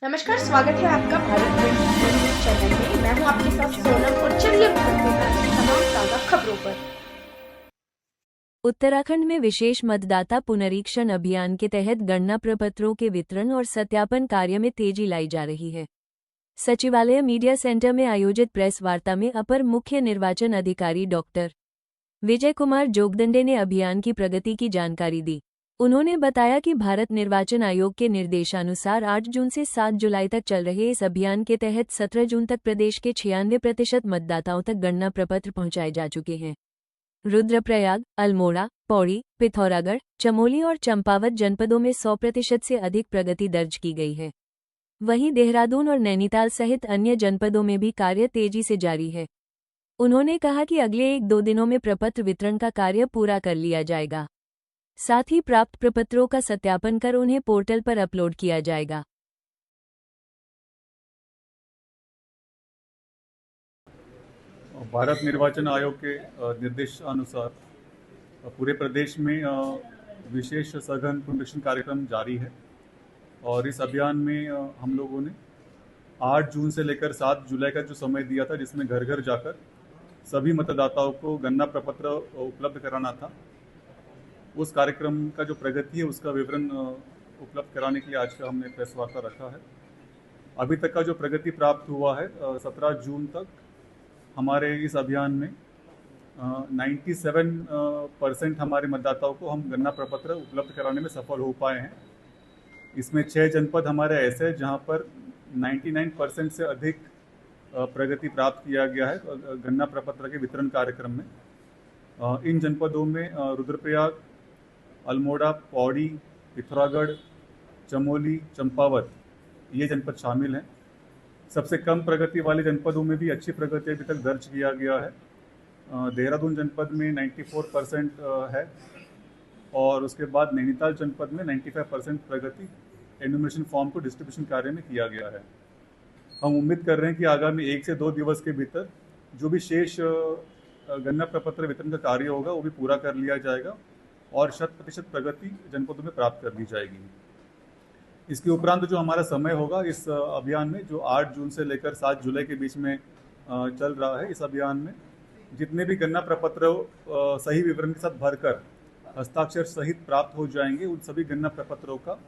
नमस्कार, स्वागत है आपका भारत न्यूज़ चैनल में। मैं हूं आपके साथ सोनम और चलिए बढ़ते हैं तमाम ताज़ा खबरों पर। उत्तराखंड में विशेष मतदाता पुनरीक्षण अभियान के तहत गणना प्रपत्रों के वितरण और सत्यापन कार्य में तेजी लाई जा रही है। सचिवालय मीडिया सेंटर में आयोजित प्रेस वार्ता में अपर मुख्य निर्वाचन अधिकारी डॉक्टर विजय कुमार जोगदंडे ने अभियान की प्रगति की जानकारी दी। उन्होंने बताया कि भारत निर्वाचन आयोग के निर्देशानुसार 8 जून से 7 जुलाई तक चल रहे इस अभियान के तहत 17 जून तक प्रदेश के 96% मतदाताओं तक गणना प्रपत्र पहुंचाए जा चुके हैं। रुद्रप्रयाग, अल्मोड़ा, पौड़ी, पिथौरागढ़, चमोली और चंपावत जनपदों में 100% से अधिक प्रगति दर्ज की गई है। वहीं देहरादून और नैनीताल सहित अन्य जनपदों में भी कार्य तेजी से जारी है। उन्होंने कहा कि अगले 1-2 दिनों में प्रपत्र वितरण का कार्य पूरा कर लिया जाएगा। साथ ही प्राप्त प्रपत्रों का सत्यापन कर उन्हें पोर्टल पर अपलोड किया जाएगा। भारत निर्वाचन आयोग के निर्देशानुसार पूरे प्रदेश में विशेष सघन पुनरीक्षण कार्यक्रम जारी है और इस अभियान में हम लोगों ने 8 जून से लेकर 7 जुलाई का जो समय दिया था, जिसमें घर घर जाकर सभी मतदाताओं को गणना प्रपत्र उपलब्ध कराना था। उस कार्यक्रम का जो प्रगति है उसका विवरण उपलब्ध कराने के लिए आज का हमने प्रेस वार्ता रखा है। अभी तक का जो प्रगति प्राप्त हुआ है, 17 जून तक हमारे इस अभियान में 97% हमारे मतदाताओं को हम गणना प्रपत्र उपलब्ध कराने में सफल हो पाए हैं। इसमें 6 जनपद हमारे ऐसे हैं जहां पर 99% से अधिक प्रगति प्राप्त किया गया है गणना प्रपत्र के वितरण कार्यक्रम में। इन जनपदों में रुद्रप्रयाग, अल्मोड़ा, पौड़ी, पिथौरागढ़, चमोली, चंपावत ये जनपद शामिल हैं। सबसे कम प्रगति वाले जनपदों में भी अच्छी प्रगति अभी तक दर्ज किया गया है। देहरादून जनपद में 94% है और उसके बाद नैनीताल जनपद में 95% प्रगति एनुमरेशन फॉर्म को डिस्ट्रीब्यूशन कार्य में किया गया है। हम उम्मीद कर रहे हैं कि आगामी 1 से 2 दिवस के भीतर जो भी शेष गणना प्रपत्र वितरण का कार्य होगा वो भी पूरा कर लिया जाएगा और 100% प्रगति जनपदों में प्राप्त कर ली जाएगी। इसके उपरांत जो हमारा समय होगा इस अभियान में, जो 8 जून से लेकर 7 जुलाई के बीच में चल रहा है, इस अभियान में जितने भी गणना प्रपत्र सही विवरण के साथ भरकर हस्ताक्षर सहित प्राप्त हो जाएंगे, उन सभी गणना प्रपत्रों का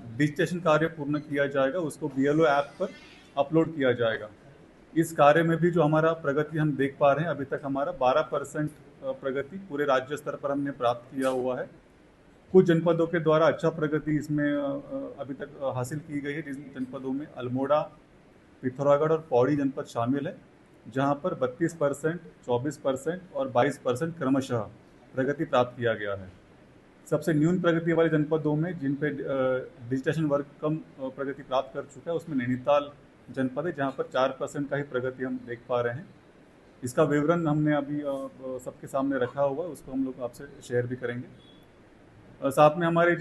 डिजिटेशन कार्य पूर्ण किया जाएगा, उसको BLO ऐप पर अपलोड किया जाएगा। इस कार्य में भी जो हमारा प्रगति हम देख पा रहे हैं, अभी तक हमारा 12% प्रगति पूरे राज्य स्तर पर हमने प्राप्त किया हुआ है। कुछ जनपदों के द्वारा अच्छा प्रगति इसमें अभी तक हासिल की गई है, जिन जनपदों में अल्मोड़ा, पिथौरागढ़ और पौड़ी जनपद शामिल है, जहां पर 32%, 24% और 22% क्रमशः प्रगति प्राप्त किया गया है। सबसे न्यून प्रगति वाले जनपदों में जिन पे डिजिटेशन वर्क कम प्रगति प्राप्त कर चुका है, उसमें नैनीताल जनपद है, जहां पर 4% का ही प्रगति हम देख पा रहे हैं। इसका विवरण हमने अभी सबके सामने रखा हुआ है, उसको हम लोग आपसे शेयर भी करेंगे। साथ में हमारे